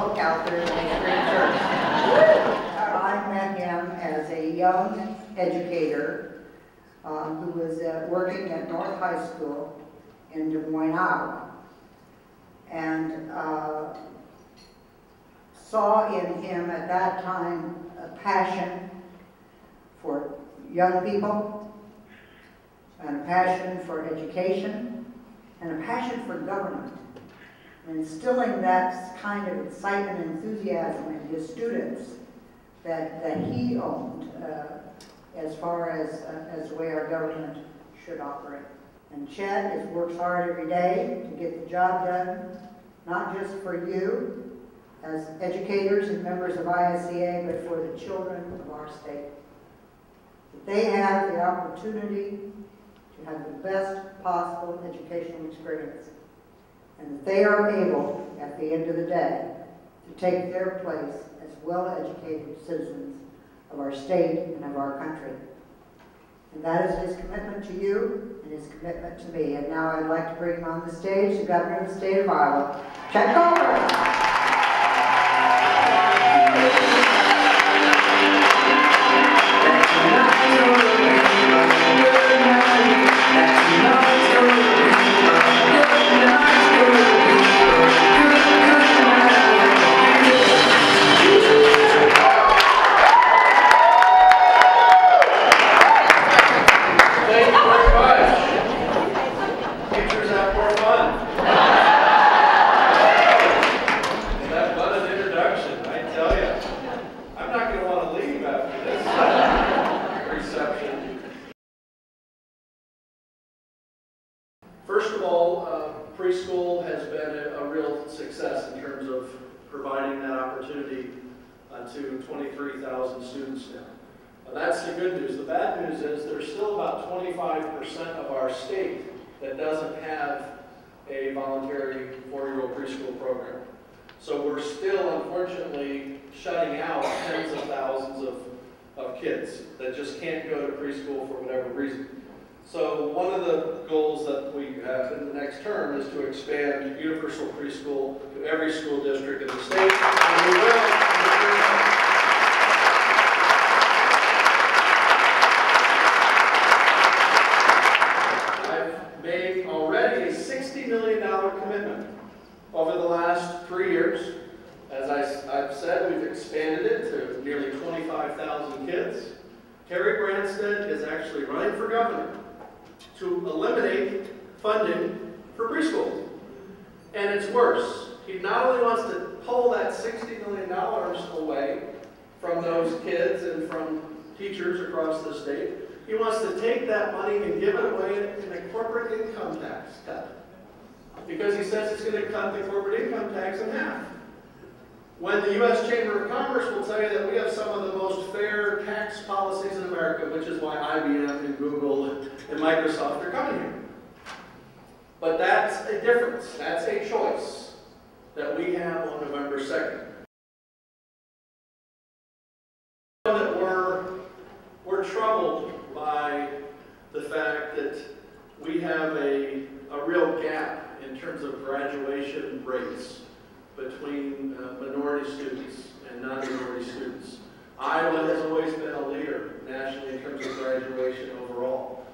book out there in the Green Church. I met him as a young educator who was working at North High School in Des Moines, Iowa, and saw in him at that time a passion for young people, and a passion for education, and a passion for government, and instilling that kind of excitement and enthusiasm in his students that he owned as far as the way our government should operate. And Chet works hard every day to get the job done, not just for you as educators and members of ISCA, but for the children of our state. That they have the opportunity to have the best possible educational experience, and that they are able, at the end of the day, to take their place as well-educated citizens of our state and of our country. And that is his commitment to you and his commitment to me. And now I'd like to bring him on the stage, the Governor of the State of Iowa, Governor Culver. First of all, preschool has been a real success in terms of providing that opportunity to 23,000 students now. That's the good news. The bad news is there's still about 25% of our state that doesn't have a voluntary 4-year-old preschool program. So we're still, unfortunately, shutting out tens of thousands of kids that just can't go to preschool for whatever reason. So one of the goals that we have in the next term is to expand universal preschool to every school district in the state. And we will. I've made already a $60 million commitment over the last 3 years. As I've said, we've expanded it to nearly 25,000 kids. Terry Branstad is actually running for governor to eliminate funding for preschool. And it's worse. He not only wants to pull that $60 million away from those kids and from teachers across the state, he wants to take that money and give it away in a corporate income tax cut. Because he says it's going to cut the corporate income tax in half. When the U.S. Chamber of Commerce will tell you that we have some of the most fair tax policies in America, which is why IBM and Google and Microsoft are coming here. But that's a difference. That's a choice that we have on November 2nd. That we're troubled by the fact that we have a real gap in terms of graduation rates between minority students and non-minority students. Iowa has always been a leader nationally in terms of graduation overall.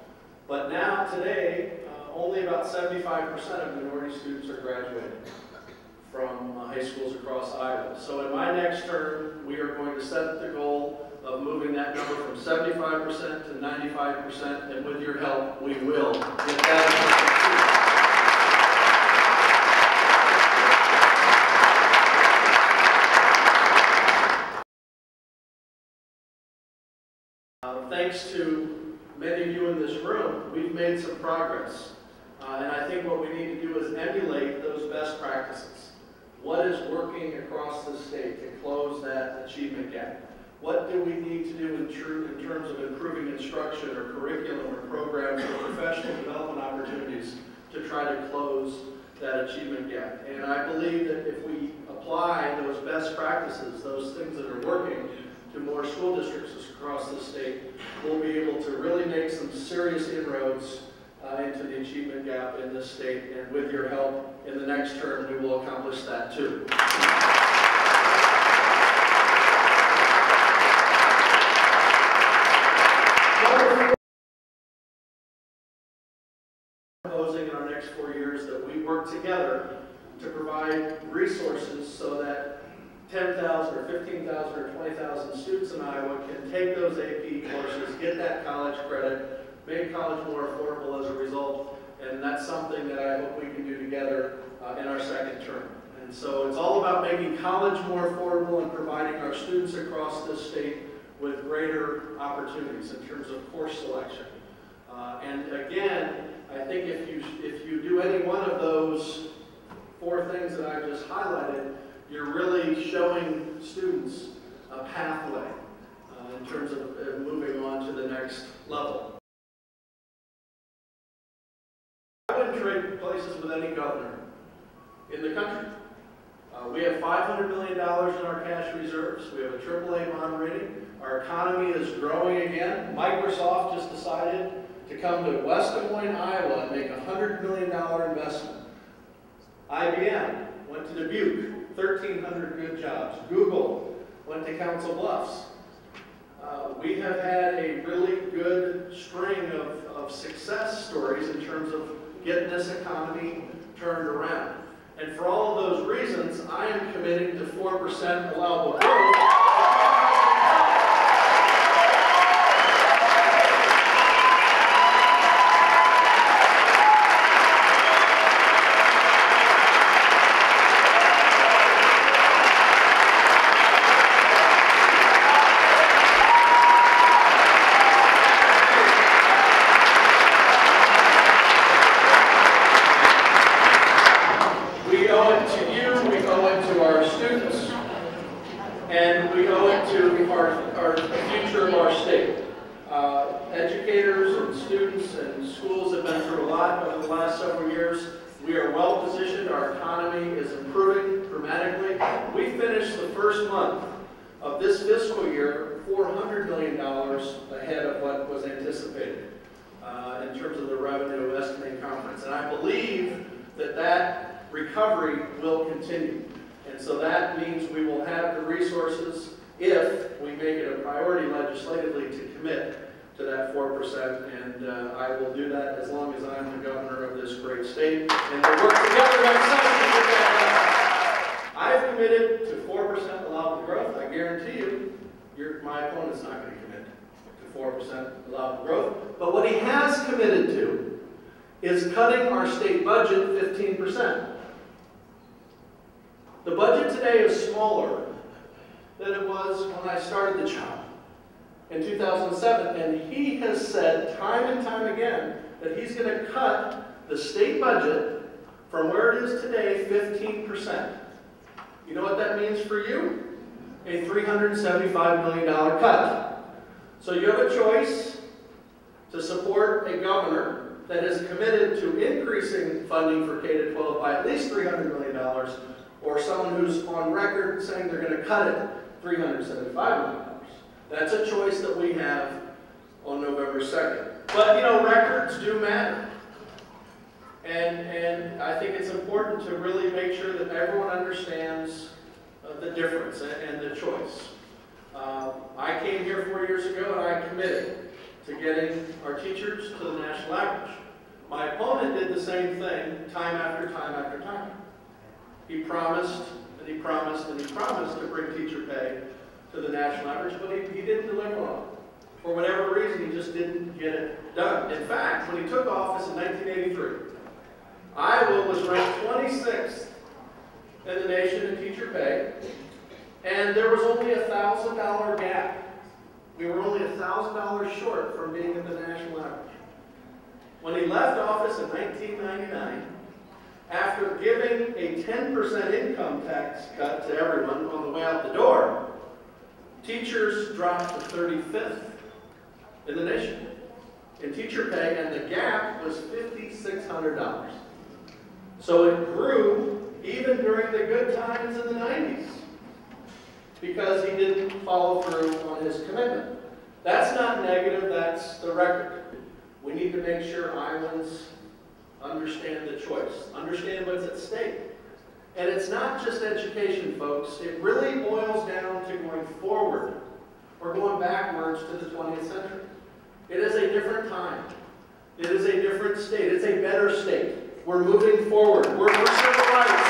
But now, today, only about 75% of minority students are graduating from high schools across Iowa. So in my next term, we are going to set the goal of moving that number from 75% to 95%, and with your help, we will get that. Thanks to many of you in this room, we've made some progress. And I think what we need to do is emulate those best practices. What is working across the state to close that achievement gap? What do we need to do in terms of improving instruction or curriculum or programs or professional development opportunities to try to close that achievement gap? And I believe that if we apply those best practices, those things that are working, to more school districts across the state, we'll be able to really make some serious inroads into the achievement gap in this state. And with your help in the next term, we will accomplish that too. to provide resources so that 10,000 or 15,000 or 20,000 students in Iowa can take those AP courses, get that college credit, make college more affordable as a result, and that's something that I hope we can do together in our second term. And so it's all about making college more affordable and providing our students across this state with greater opportunities in terms of course selection. And again, I think if you do any one of those 4 things that I just highlighted, you're really showing students a pathway in terms of moving on to the next level. I wouldn't trade places with any governor in the country. We have $500 million in our cash reserves. We have a AAA bond rating. Our economy is growing again. Microsoft just decided to come to West Des Moines, Iowa and make a $100 million investment. IBM went to Dubuque, 1,300 good jobs. Google went to Council Bluffs. We have had a really good string of success stories in terms of getting this economy turned around. And for all of those reasons, I am committing to 4% allowable growth. And we owe it to our future of our state. Educators and students and schools have been through a lot over the last several years. We are well positioned. Our economy is improving dramatically. We finished the first month of this fiscal year $400 million ahead of what was anticipated in terms of the revenue estimate conference. And I believe that that recovery will continue. And so that means we will have the resources, if we make it a priority legislatively, to commit to that 4%. And I will do that as long as I'm the governor of this great state. And we'll work together next session to get that done. I've committed to 4% allowable growth. I guarantee you, my opponent's not going to commit to 4% allowable growth. But what he has committed to is cutting our state budget 15%. The budget today is smaller than it was when I started the job in 2007, and he has said time and time again that he's going to cut the state budget from where it is today 15%. You know what that means for you? A $375 million cut. So you have a choice to support a governor that is committed to increasing funding for K-12 by at least $300 million, or someone who's on record saying they're going to cut it $375 million. That's a choice that we have on November 2nd. But, you know, records do matter. And I think it's important to really make sure that everyone understands the difference and the choice. I came here 4 years ago and I committed to getting our teachers to the national average. My opponent did the same thing time after time after time. He promised, and he promised, and he promised to bring teacher pay to the national average, but he didn't deliver on it. For whatever reason, he just didn't get it done. In fact, when he took office in 1983, Iowa was ranked 26th in the nation in teacher pay, and there was only a $1,000 gap. We were only $1,000 short from being at the national average. When he left office in 1999, after giving a 10% income tax cut to everyone on the way out the door, teachers dropped to 35th in the nation in teacher pay, and the gap was $5,600. So it grew even during the good times in the 90s because he didn't follow through on his commitment. That's not negative, that's the record. We need to make sure Iowans understand the choice, understand what's at stake. And it's not just education, folks. It really boils down to going forward or going backwards to the 20th century. It is a different time. It is a different state. It's a better state. We're moving forward. We're for civil rights.